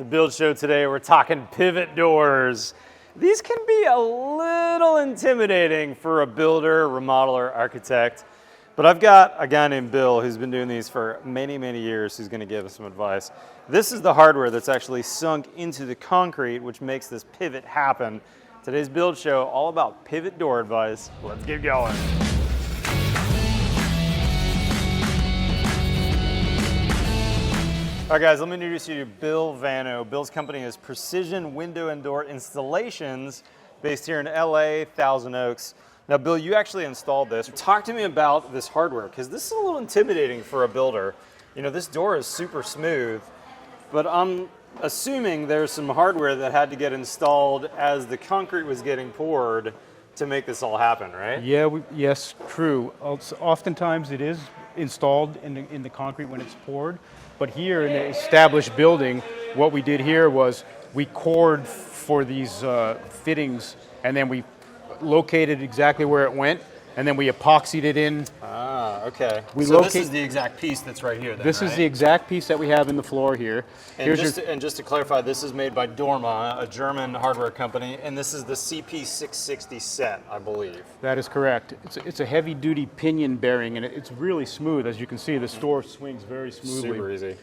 The build show today, we're talking pivot doors. These can be a little intimidating for a builder, remodeler, architect. But I've got a guy named Bill who's been doing these for many, many years who's going to give us some advice. This is the hardware that's actually sunk into the concrete, which makes this pivot happen. Today's build show, all about pivot door advice. Let's get going. All right, guys, let me introduce you to Bill Vano. Bill's company is Precision Window and Door Installations, based here in LA, Thousand Oaks. Now, Bill, you actually installed this. Talk to me about this hardware, because this is a little intimidating for a builder. You know, this door is super smooth, but I'm assuming there's some hardware that had to get installed as the concrete was getting poured to make this all happen, right? Yeah, yes, true. Oftentimes it is installed in the concrete when it's poured, but here in the established building, what we did here was we cored for these fittings, and then we located exactly where it went, and then we epoxied it in. Ah, okay. So this is the exact piece that's right here then, This is the exact piece that we have in the floor here. And just to clarify, this is made by Dorma, a German hardware company, and this is the CP660 set, I believe. That is correct. It's a heavy-duty pinion bearing, and it's really smooth. As you can see, the door swings very smoothly. Super easy.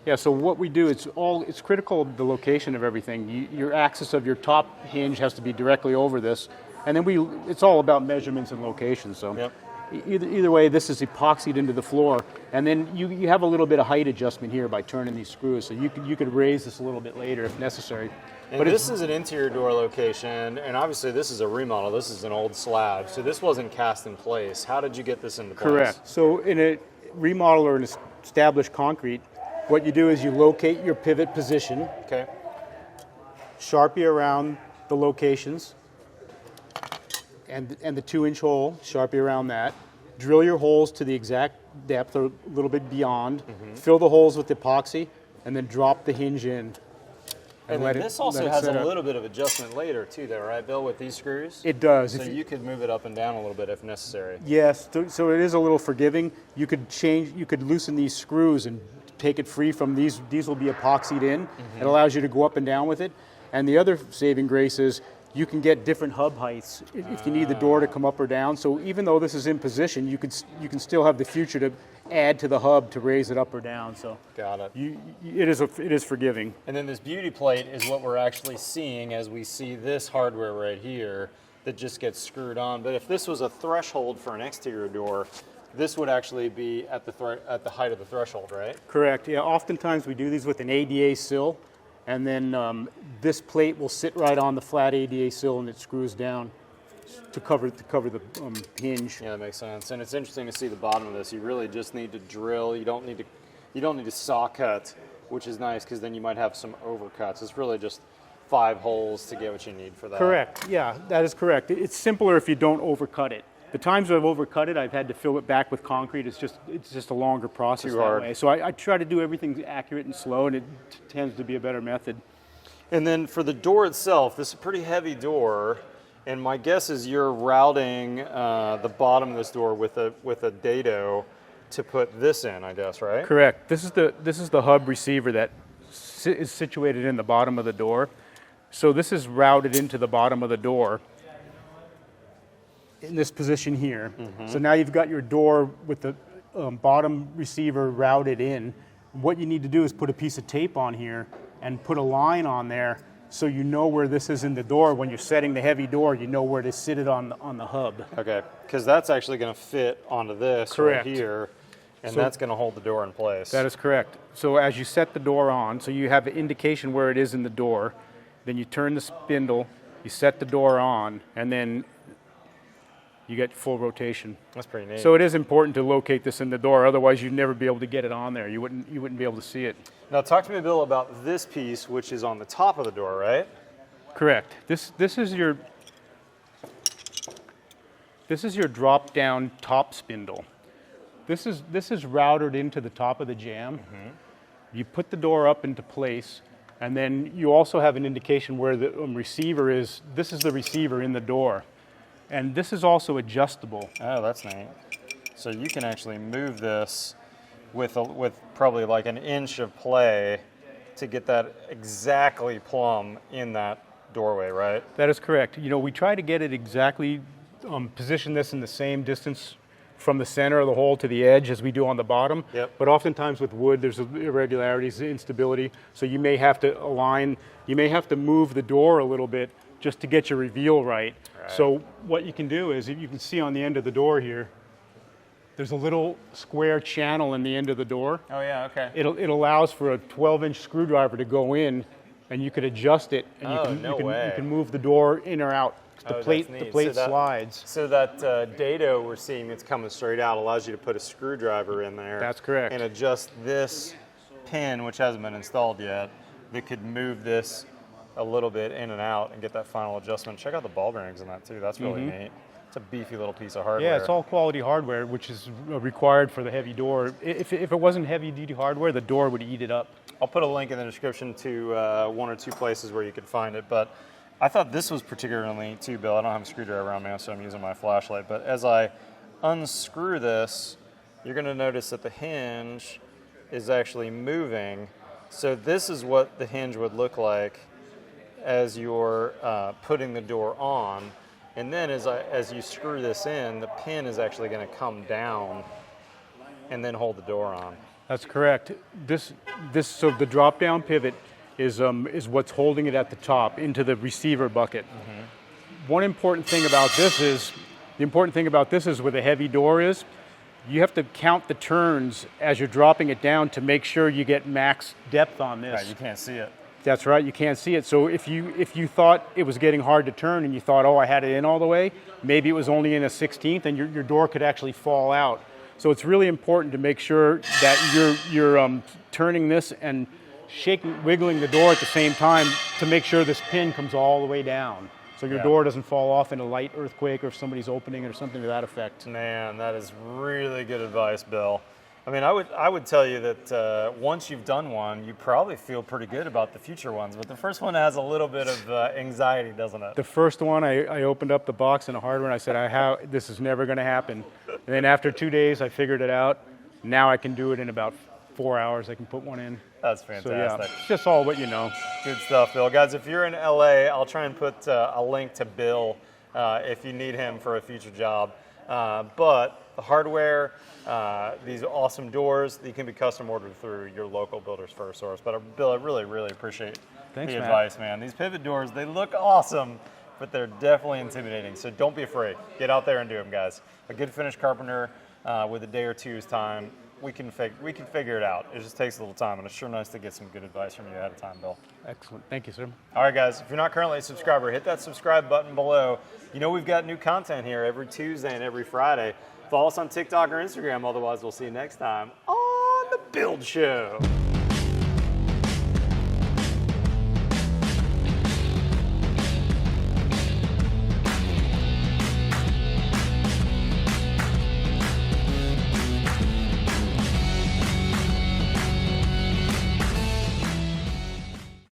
Yeah, so what we do, it's critical of the location of everything. Your axis of your top hinge has to be directly over this, and then it's all about measurements and location. So yep. Either way, this is epoxied into the floor, and then you have a little bit of height adjustment here by turning these screws, so you could raise this a little bit later if necessary. And this is an interior door location, and obviously this is a remodel. This is an old slab, so this wasn't cast in place. How did you get this into place? Correct. So in a remodel or an established concrete, what you do is you locate your pivot position. Okay. Sharpie around the locations, and the 2-inch hole, Sharpie around that. Drill your holes to the exact depth or a little bit beyond. Fill the holes with epoxy, and then drop the hinge in. And then this also has a little bit of adjustment later too, though, right, Bill, with these screws? It does. So you could move it up and down a little bit if necessary. Yes, so it is a little forgiving. You could loosen these screws and take it free from these. These will be epoxied in. It allows you to go up and down with it. And the other saving grace is you can get different hub heights if you need the door to come up or down. So even though this is in position, you can still have the future to add to the hub to raise it up or down. So got it. It is forgiving. And then this beauty plate is what we're actually seeing as we see this hardware right here that just gets screwed on. But if this was a threshold for an exterior door, this would actually be at the height of the threshold, right? Correct. Yeah. Oftentimes we do these with an ADA sill. And then this plate will sit right on the flat ADA sill, and it screws down to cover the hinge. Yeah, that makes sense. And it's interesting to see the bottom of this. You really just need to drill. You don't need to saw cut, which is nice because then you might have some overcuts. It's really just 5 holes to get what you need for that. Correct. Yeah, that is correct. It's simpler if you don't overcut it. The times I've overcut it, I've had to fill it back with concrete. It's just a longer process that way. So I try to do everything accurate and slow, and it tends to be a better method. And then for the door itself, this is a pretty heavy door, and my guess is you're routing the bottom of this door with a dado to put this in, I guess, right? Correct. This is the hub receiver that is situated in the bottom of the door. So this is routed into the bottom of the door in this position here. So now you've got your door with the bottom receiver routed in. What you need to do is put a piece of tape on here and put a line on there so you know where this is in the door. When you're setting the heavy door, you know where to sit it on the hub. Okay, because that's actually going to fit onto this Correct. Right here, and so that's going to hold the door in place. That is correct. So as you set the door on, so you have an indication where it is in the door, then you turn the spindle, you set the door on, and then you get full rotation. That's pretty neat. So it is important to locate this in the door, otherwise you'd never be able to get it on there. You wouldn't be able to see it. Now talk to me, Bill, about this piece, which is on the top of the door, right? Correct. This is your drop-down top spindle. This is routed into the top of the jamb. You put the door up into place, and then you also have an indication where the receiver is. This is the receiver in the door. And this is also adjustable. Oh, that's neat. So you can actually move this with probably like an inch of play to get that exactly plumb in that doorway, right? That is correct. You know, we try to get it exactly, position this in the same distance from the center of the hole to the edge as we do on the bottom. Yep. But oftentimes with wood, there's irregularities, instability. So you may have to align, you may have to move the door a little bit just to get your reveal right. So what you can do is, you can see on the end of the door here, there's a little square channel in the end of the door. Oh yeah, okay. It allows for a 12-inch screwdriver to go in, and you could adjust it, and you can move the door in or out. The plate slides. So that dado we're seeing that's coming straight out allows you to put a screwdriver in there. That's correct. And adjust this pin, which hasn't been installed yet, that could move this a little bit in and out and get that final adjustment. Check out the ball bearings in that too. That's really neat. It's a beefy little piece of hardware. Yeah, it's all quality hardware, which is required for the heavy door. If it wasn't heavy-duty hardware, the door would eat it up. I'll put a link in the description to one or two places where you can find it. But I thought this was particularly neat too, Bill. I don't have a screwdriver around me, so I'm using my flashlight. But as I unscrew this, you're going to notice that the hinge is actually moving. So this is what the hinge would look like as you're putting the door on. And then as you screw this in, the pin is actually going to come down and then hold the door on. That's correct. So the drop-down pivot is what's holding it at the top into the receiver bucket. One important thing about this is, with a heavy door is, you have to count the turns as you're dropping it down to make sure you get max depth on this. Right, you can't see it. That's right, you can't see it. So if you thought it was getting hard to turn and you thought, oh, I had it in all the way, maybe it was only in a 16th, and your door could actually fall out. So it's really important to make sure that you're turning this and wiggling the door at the same time to make sure this pin comes all the way down. So your door doesn't fall off in a light earthquake or if somebody's opening it or something to that effect. Man, that is really good advice, Bill. I mean, I would tell you that once you've done one, you probably feel pretty good about the future ones. But the first one has a little bit of anxiety, doesn't it? The first one, I opened up the box in a hardware and I said, this is never going to happen. And then after 2 days, I figured it out. Now I can do it in about 4 hours. I can put one in. That's fantastic. So yeah, it's just all what you know. Good stuff, Bill. Guys, if you're in LA, I'll try and put a link to Bill if you need him for a future job. But the hardware, these awesome doors, you can be custom ordered through your local Builders First source. But Bill, I really, really appreciate the advice, man. These pivot doors, they look awesome, but they're definitely intimidating. So don't be afraid. Get out there and do them, guys. A good finished carpenter with a day or two's time, we can figure it out. It just takes a little time, and it's sure nice to get some good advice from you ahead of time, Bill. Excellent. Thank you, sir. All right, guys, if you're not currently a subscriber, hit that subscribe button below. You know we've got new content here every Tuesday and every Friday. Follow us on TikTok or Instagram. Otherwise, we'll see you next time on The Build Show.